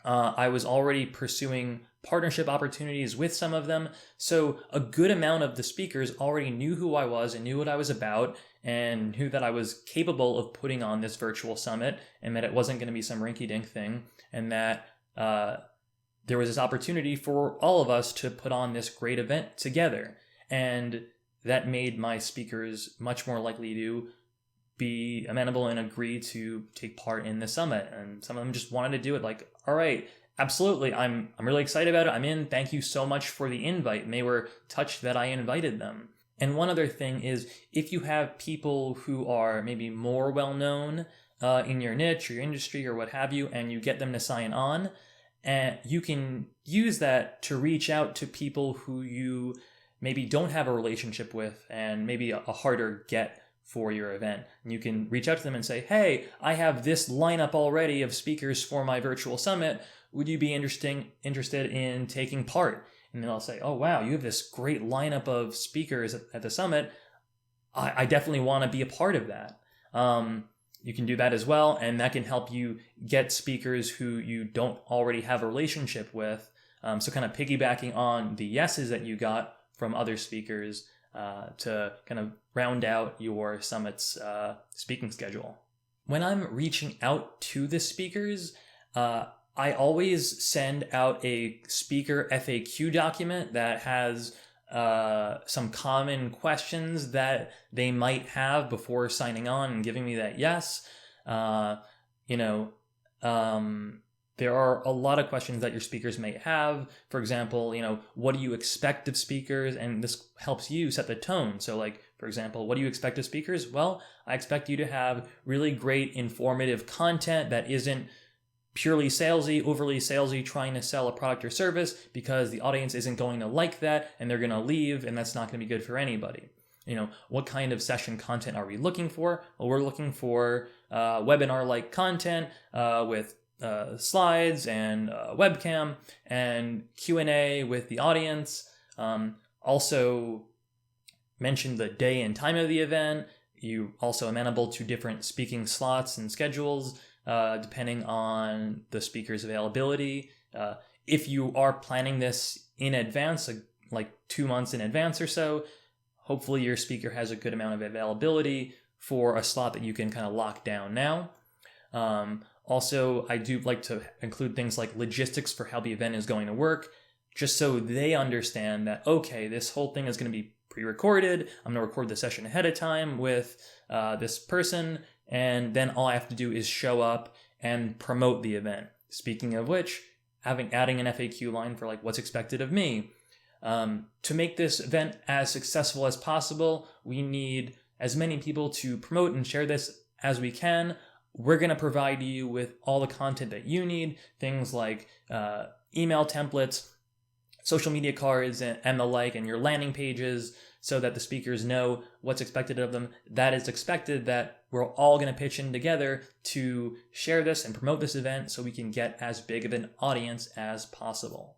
I was already pursuing partnership opportunities with some of them. So a good amount of the speakers already knew who I was and knew what I was about and knew that I was capable of putting on this virtual summit and that it wasn't going to be some rinky-dink thing, and that there was this opportunity for all of us to put on this great event together. And that made my speakers much more likely to be amenable and agree to take part in the summit. And some of them just wanted to do it, like, all right, absolutely, I'm really excited about it. I'm in. Thank you so much for the invite. And they were touched that I invited them. And one other thing is, if you have people who are maybe more well-known in your niche or your industry or what have you, and you get them to sign on, and you can use that to reach out to people who you maybe don't have a relationship with and maybe a harder get for your event. And you can reach out to them and say, hey, I have this lineup already of speakers for my virtual summit. Would you be interested in taking part? And then I'll say, oh, wow, you have this great lineup of speakers at the summit. I definitely want to be a part of that. You can do that as well, and that can help you get speakers who you don't already have a relationship with. So kind of piggybacking on the yeses that you got from other speakers to kind of round out your summit's speaking schedule. When I'm reaching out to the speakers, I always send out a speaker FAQ document that has some common questions that they might have before signing on and giving me that yes. There are a lot of questions that your speakers may have. For example, what do you expect of speakers? And this helps you set the tone. So like, for example, what do you expect of speakers? Well, I expect you to have really great informative content that isn't purely salesy, overly salesy, trying to sell a product or service, because the audience isn't going to like that and they're going to leave, and that's not going to be good for anybody. What kind of session content are we looking for? Well, we're looking for webinar-like content with slides and webcam and Q&A with the audience. Also mention the day and time of the event. You also amenable to different speaking slots and schedules depending on the speaker's availability. If you are planning this in advance, like 2 months in advance or so, hopefully your speaker has a good amount of availability for a slot that you can kind of lock down now. Also, I do like to include things like logistics for how the event is going to work, just so they understand that, okay, this whole thing is going to be pre-recorded. I'm going to record the session ahead of time with this person, and then all I have to do is show up and promote the event. Speaking of which, adding an FAQ line for like what's expected of me. To make this event as successful as possible, we need as many people to promote and share this as we can. We're going to provide you with all the content that you need, things like email templates, social media cards, and the like, and your landing pages, so that the speakers know what's expected of them. That is expected that we're all going to pitch in together to share this and promote this event so we can get as big of an audience as possible.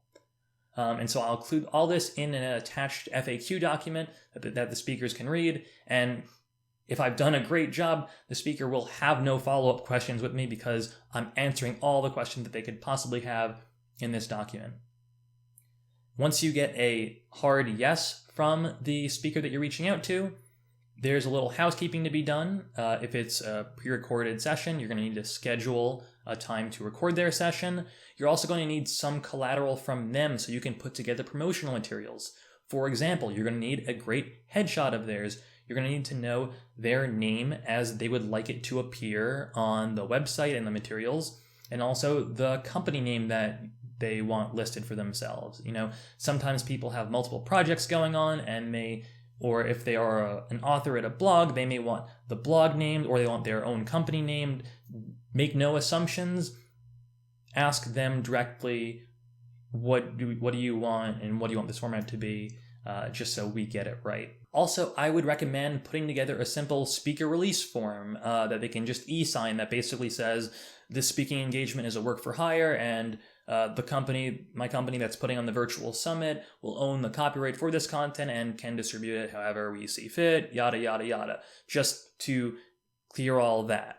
And so I'll include all this in an attached FAQ document that the speakers can read. And if I've done a great job, the speaker will have no follow-up questions with me because I'm answering all the questions that they could possibly have in this document. Once you get a hard yes from the speaker that you're reaching out to, there's a little housekeeping to be done. If it's a pre-recorded session, you're going to need to schedule a time to record their session. You're also going to need some collateral from them so you can put together promotional materials. For example, you're going to need a great headshot of theirs. You're going to need to know their name as they would like it to appear on the website and the materials, and also the company name that they want listed for themselves. Sometimes people have multiple projects going on or if they are an author at a blog, they may want the blog named or they want their own company named. Make no assumptions. Ask them directly, what do you want and what do you want this format to be, just so we get it right. Also, I would recommend putting together a simple speaker release form that they can just e-sign that basically says this speaking engagement is a work for hire and my company that's putting on the virtual summit will own the copyright for this content and can distribute it however we see fit, yada, yada, yada, just to clear all that.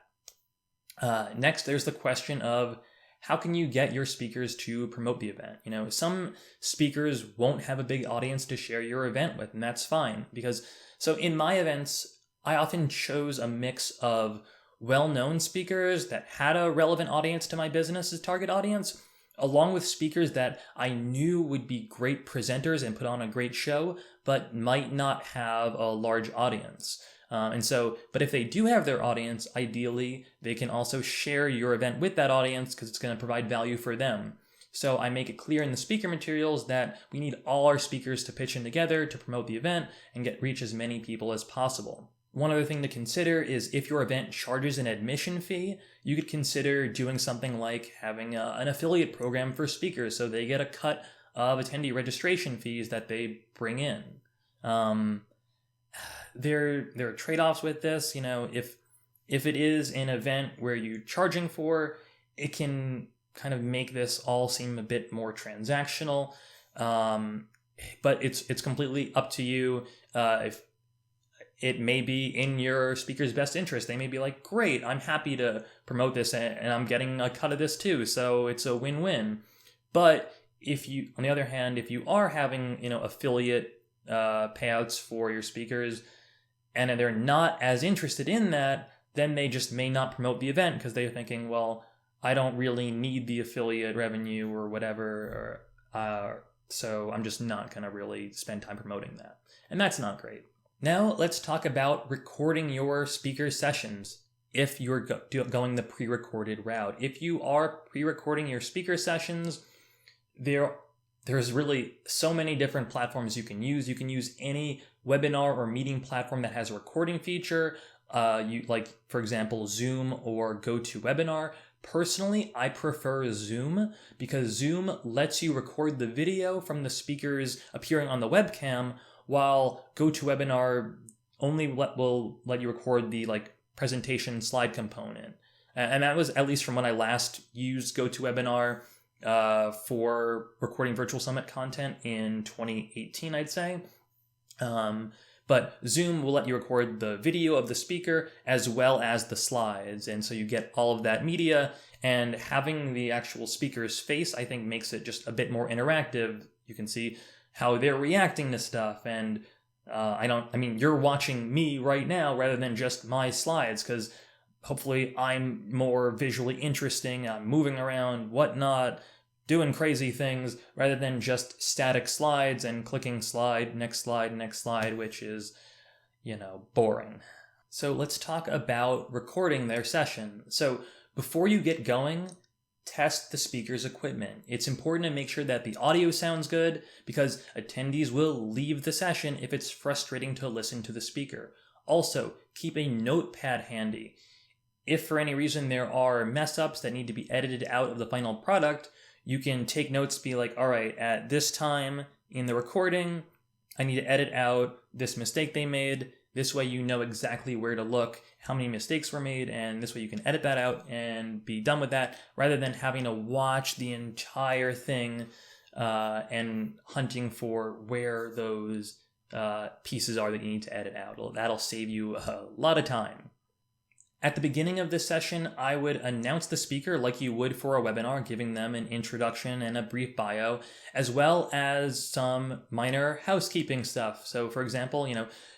Next, there's the question of how can you get your speakers to promote the event? Some speakers won't have a big audience to share your event with, and that's fine. So in my events, I often chose a mix of well-known speakers that had a relevant audience to my business's target audience, along with speakers that I knew would be great presenters and put on a great show, but might not have a large audience. But if they do have their audience, ideally, they can also share your event with that audience because it's going to provide value for them. So I make it clear in the speaker materials that we need all our speakers to pitch in together to promote the event and reach as many people as possible. One other thing to consider is if your event charges an admission fee, you could consider doing something like having an affiliate program for speakers so they get a cut of attendee registration fees that they bring in. There are trade-offs with this. If it is an event where you're charging for, it can kind of make this all seem a bit more transactional. But it's completely up to you. If it may be in your speaker's best interest, they may be like, great, I'm happy to promote this and I'm getting a cut of this too, so it's a win-win. But on the other hand, if you are having affiliate payouts for your speakers and they're not as interested in that, then they just may not promote the event because they're thinking, well, I don't really need the affiliate revenue or whatever, so I'm just not going to really spend time promoting that. And that's not great. Now let's talk about recording your speaker sessions if you're going the pre-recorded route. If you are pre-recording your speaker sessions, there's really so many different platforms you can use. You can use any webinar or meeting platform that has a recording feature, for example, Zoom or GoToWebinar. Personally, I prefer Zoom because Zoom lets you record the video from the speakers appearing on the webcam, while GoToWebinar only will let you record the presentation slide component. And that was, at least from when I last used GoToWebinar for recording virtual summit content in 2018, I'd say. But Zoom will let you record the video of the speaker as well as the slides. And so you get all of that media, and having the actual speaker's face, I think, makes it just a bit more interactive. You can see how they're reacting to stuff. And you're watching me right now rather than just my slides, because hopefully I'm more visually interesting. I'm moving around, whatnot, doing crazy things rather than just static slides and clicking slide, next slide, which is, boring. So let's talk about recording their session. So before you get going, test the speaker's equipment. It's important to make sure that the audio sounds good because attendees will leave the session if it's frustrating to listen to the speaker. Also, keep a notepad handy. If for any reason there are mess ups that need to be edited out of the final product, you can take notes, be like, all right, at this time in the recording, I need to edit out this mistake they made. This way you know exactly where to look, how many mistakes were made, and this way you can edit that out and be done with that, rather than having to watch the entire thing and hunting for where those pieces are that you need to edit out. That'll save you a lot of time. At the beginning of this session, I would announce the speaker like you would for a webinar, giving them an introduction and a brief bio, as well as some minor housekeeping stuff. So for example,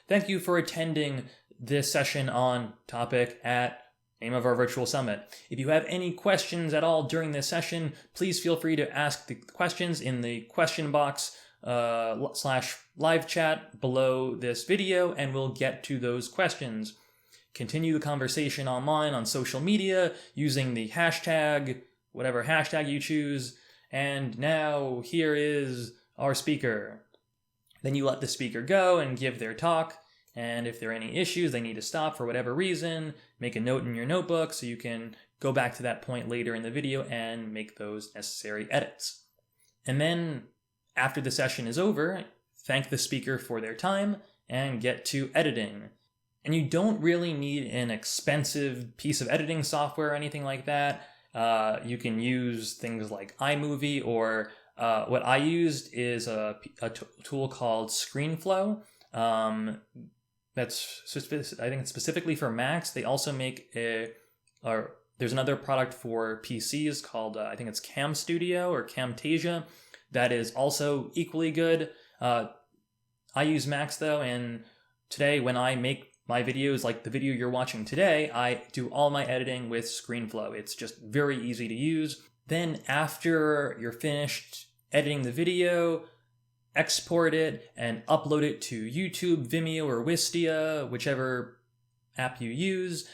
thank you for attending this session on topic at name of our virtual summit. If you have any questions at all during this session, please feel free to ask the questions in the question box /live chat below this video, and we'll get to those questions. Continue the conversation online on social media using the hashtag, whatever hashtag you choose. And now here is our speaker. Then you let the speaker go and give their talk. And if there are any issues, they need to stop for whatever reason, make a note in your notebook so you can go back to that point later in the video and make those necessary edits. And then after the session is over, thank the speaker for their time and get to editing. And you don't really need an expensive piece of editing software or anything like that. You can use things like iMovie, or what I used is a tool called ScreenFlow. That's I think it's specifically for Macs. They also make there's another product for PCs called I think it's Cam Studio or Camtasia that is also equally good. I use Macs though, and today when I make my videos like the video you're watching today, I do all my editing with ScreenFlow. It's just very easy to use. Then after you're finished editing the video, export it and upload it to YouTube, Vimeo, or Wistia, whichever app you use,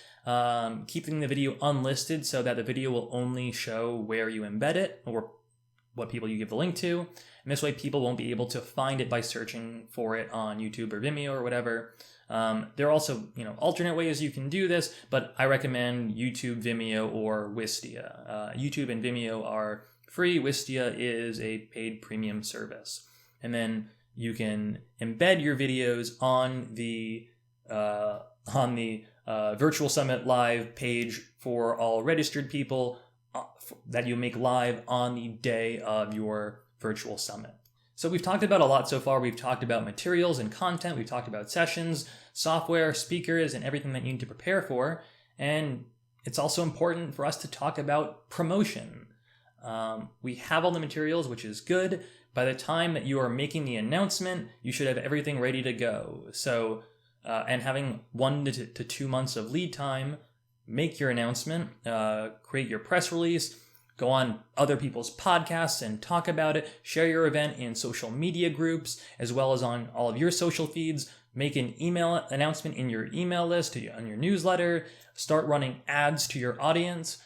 keeping the video unlisted so that the video will only show where you embed it or what people you give the link to. And this way people won't be able to find it by searching for it on YouTube or Vimeo or whatever. There are also, alternate ways you can do this, but I recommend YouTube, Vimeo, or Wistia. YouTube and Vimeo are free. Wistia is a paid premium service. And then you can embed your videos on the Virtual Summit Live page for all registered people that you make live on the day of your virtual summit. So we've talked about a lot so far. We've talked about materials and content. We've talked about sessions, software, speakers, and everything that you need to prepare for. And it's also important for us to talk about promotion. We have all the materials, which is good. By the time that you are making the announcement, you should have everything ready to go. So, and having 1 to 2 months of lead time, make your announcement, create your press release, go on other people's podcasts and talk about it, share your event in social media groups, as well as on all of your social feeds, make an email announcement in your email list, on your newsletter, start running ads to your audience.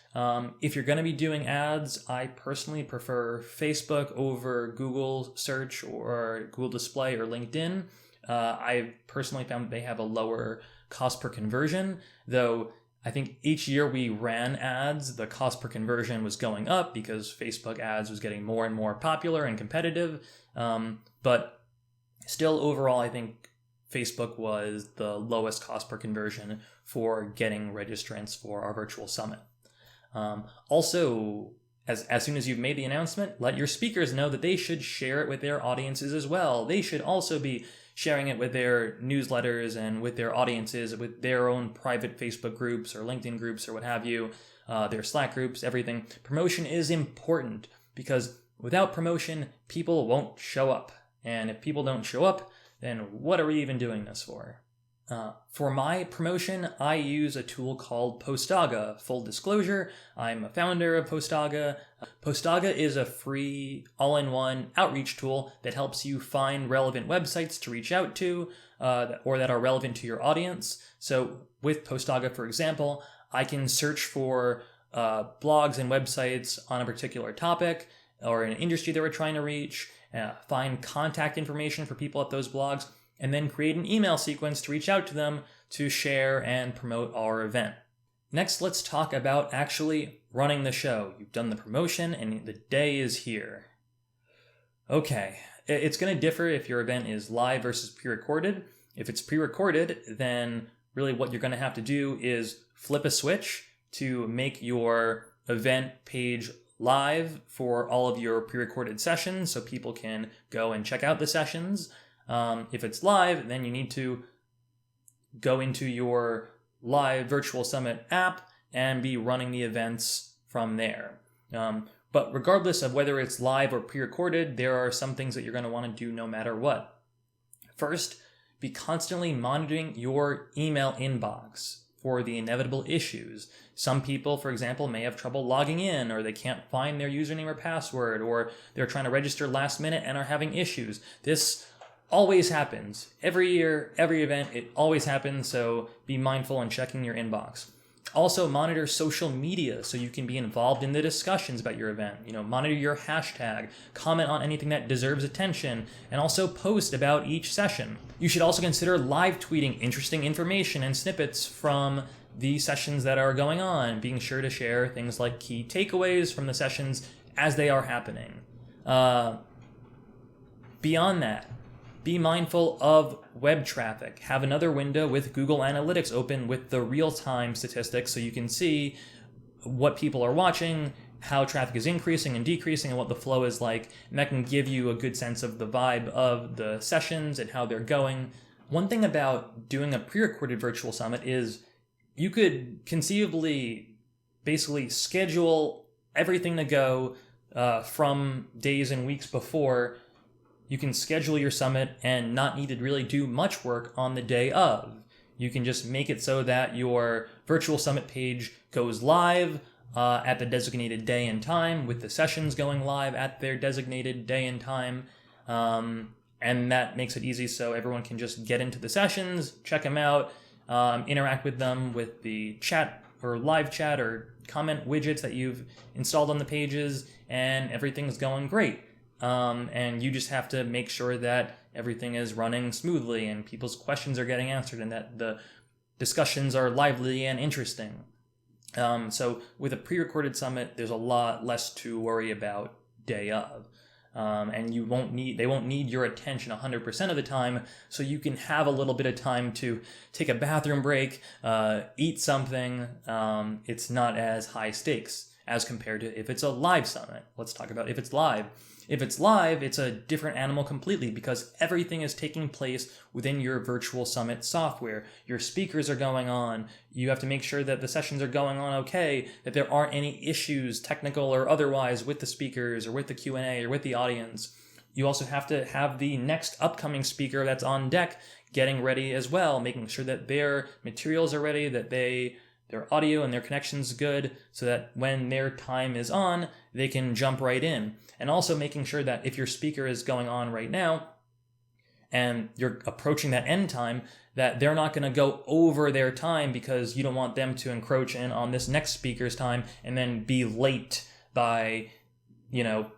If you're going to be doing ads, I personally prefer Facebook over Google search or Google Display or LinkedIn. I've personally found they have a lower cost per conversion, though I think each year we ran ads, the cost per conversion was going up because Facebook ads was getting more and more popular and competitive. But still overall, I think Facebook was the lowest cost per conversion for getting registrants for our virtual summit. Also, as soon as you've made the announcement, let your speakers know that they should share it with their audiences as well. They should also be sharing it with their newsletters and with their audiences, with their own private Facebook groups or LinkedIn groups or what have you, their Slack groups, everything. Promotion is important because without promotion, people won't show up. And if people don't show up, then what are we even doing this for? For my promotion, I use a tool called Postaga. Full disclosure, I'm a founder of Postaga. Postaga is a free all-in-one outreach tool that helps you find relevant websites to reach out to or that are relevant to your audience. So with Postaga, for example, I can search for blogs and websites on a particular topic or an industry that we're trying to reach, find contact information for people at those blogs, and then create an email sequence to reach out to them to share and promote our event. Next, let's talk about actually running the show. You've done the promotion and the day is here. Okay, It's going to differ if your event is live versus pre-recorded. If it's pre-recorded, then really what you're going to have to do is flip a switch to make your event page live for all of your pre-recorded sessions so people can go and check out the sessions. If it's live, then you need to go into your live Virtual Summit app and be running the events from there. But regardless of whether it's live or pre-recorded, there are some things that you're going to want to do no matter what. First, be constantly monitoring your email inbox for the inevitable issues. Some people, for example, may have trouble logging in, or they can't find their username or password, or they're trying to register last minute and are having issues. This always happens. Every year, every event, it always happens, so be mindful in checking your inbox. Also, monitor social media so you can be involved in the discussions about your event. Monitor your hashtag, comment on anything that deserves attention, and also post about each session. You should also consider live tweeting interesting information and snippets from the sessions that are going on, being sure to share things like key takeaways from the sessions as they are happening. Beyond that, be mindful of web traffic. Have another window with Google Analytics open with the real-time statistics so you can see what people are watching, how traffic is increasing and decreasing, and what the flow is like. And that can give you a good sense of the vibe of the sessions and how they're going. One thing about doing a pre-recorded virtual summit is you could conceivably basically schedule everything to go from days and weeks before. You can schedule your summit and not need to really do much work on the day of. You can just make it so that your virtual summit page goes live at the designated day and time, with the sessions going live at their designated day and time. And that makes it easy so everyone can just get into the sessions, check them out, interact with them with the chat or live chat or comment widgets that you've installed on the pages, and everything's going great. And you just have to make sure that everything is running smoothly and people's questions are getting answered and that the discussions are lively and interesting. So with a pre-recorded summit, there's a lot less to worry about day of. And they won't need your attention 100% of the time, so you can have a little bit of time to take a bathroom break, eat something. It's not as high stakes as compared to if it's a live summit. Let's talk about if it's live. If it's live, it's a different animal completely because everything is taking place within your virtual summit software. Your speakers are going on. You have to make sure that the sessions are going on okay, that there aren't any issues, technical or otherwise, with the speakers or with the Q&A or with the audience. You also have to have the next upcoming speaker that's on deck getting ready as well, making sure that their materials are ready, that their audio and their connection's good, so that when their time is on, they can jump right in. And also making sure that if your speaker is going on right now, and you're approaching that end time, that they're not going to go over their time because you don't want them to encroach in on this next speaker's time and then be late by,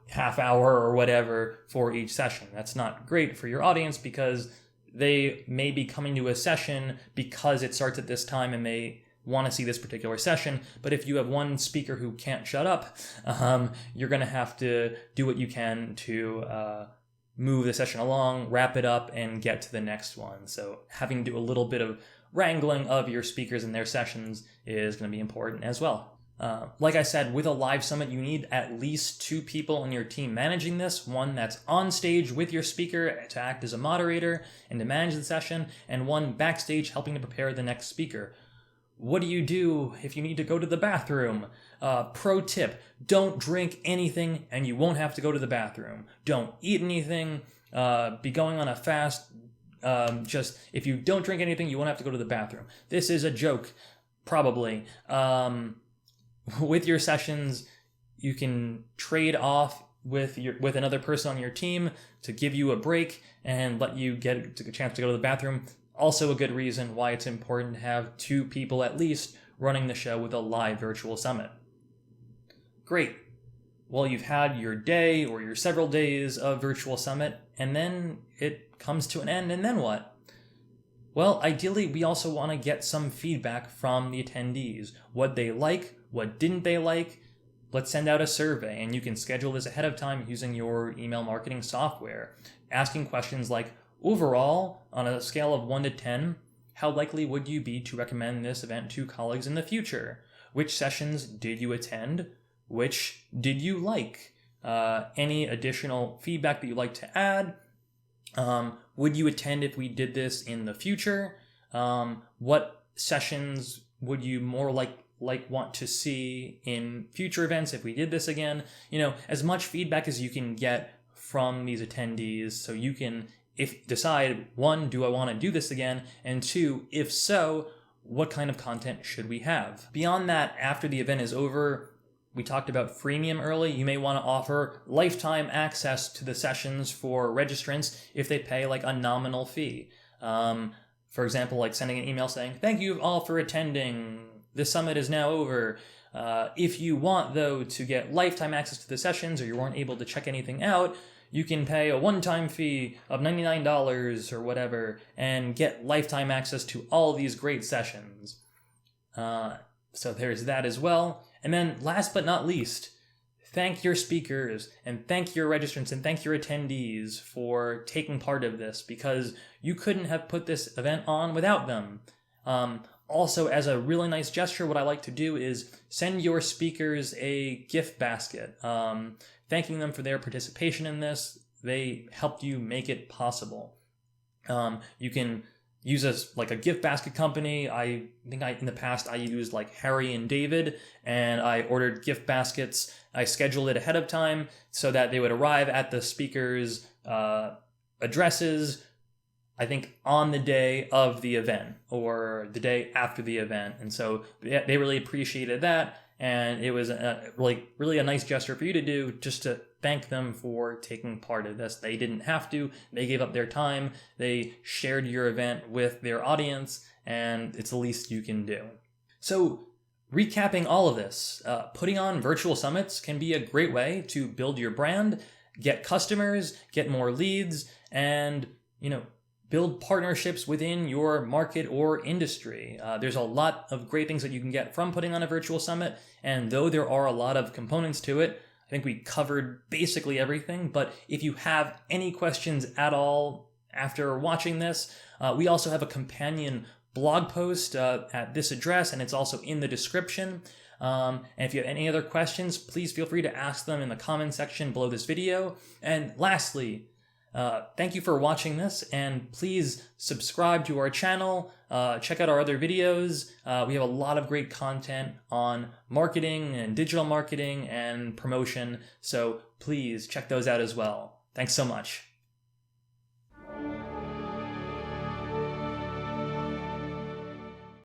half hour or whatever for each session. That's not great for your audience because they may be coming to a session because it starts at this time and they want to see this particular session. But if you have one speaker who can't shut up, you're going to have to do what you can to move the session along, wrap it up, and get to the next one. So having to do a little bit of wrangling of your speakers and their sessions is going to be important as well. Like I said, with a live summit, you need at least 2 people on your team managing this. One that's on stage with your speaker to act as a moderator and to manage the session, and one backstage helping to prepare the next speaker. What do you do if you need to go to the bathroom? Pro tip, don't drink anything and you won't have to go to the bathroom. Don't eat anything, be going on a fast. Just if you don't drink anything, you won't have to go to the bathroom. This is a joke, probably. With your sessions, you can trade off with another person on your team to give you a break and let you get a chance to go to the bathroom. Also a good reason why it's important to have 2 people at least running the show with a live virtual summit. Great. Well, you've had your day or your several days of virtual summit, and then it comes to an end, and then what? Well, ideally, we also want to get some feedback from the attendees. What they like, what didn't they like, let's send out a survey, and you can schedule this ahead of time using your email marketing software, asking questions like, overall, on a scale of 1 to 10, how likely would you be to recommend this event to colleagues in the future? Which sessions did you attend? Which did you like? Any additional feedback that you'd like to add? Would you attend if we did this in the future? What sessions would you more want to see in future events if we did this again? As much feedback as you can get from these attendees, so you can decide, 1, do I want to do this again? And 2, if so, what kind of content should we have? Beyond that, after the event is over, we talked about freemium early. You may want to offer lifetime access to the sessions for registrants if they pay like a nominal fee. For example, like sending an email saying, thank you all for attending. This summit is now over. If you want, though, to get lifetime access to the sessions, or you weren't able to check anything out, you can pay a one-time fee of $99 or whatever and get lifetime access to all these great sessions. So there's that as well. And then last but not least, thank your speakers and thank your registrants and thank your attendees for taking part of this, because you couldn't have put this event on without them. Also, as a really nice gesture, what I like to do is send your speakers a gift basket, thanking them for their participation in this. They helped you make it possible. You can use a gift basket company. I think in the past I used like Harry and David, and I ordered gift baskets. I scheduled it ahead of time so that they would arrive at the speakers' addresses, I think on the day of the event or the day after the event. And so they really appreciated that. And it was really a nice gesture for you to do, just to thank them for taking part of this. They didn't have to. They gave up their time. They shared your event with their audience, and it's the least you can do. So recapping all of this, putting on virtual summits can be a great way to build your brand, get customers, get more leads, and, build partnerships within your market or industry. There's a lot of great things that you can get from putting on a virtual summit, and though there are a lot of components to it, I think we covered basically everything. But if you have any questions at all after watching this, we also have a companion blog post at this address, and it's also in the description. And if you have any other questions, please feel free to ask them in the comment section below this video. And lastly, thank you for watching this, and please subscribe to our channel, check out our other videos. We have a lot of great content on marketing and digital marketing and promotion, so please check those out as well. Thanks so much.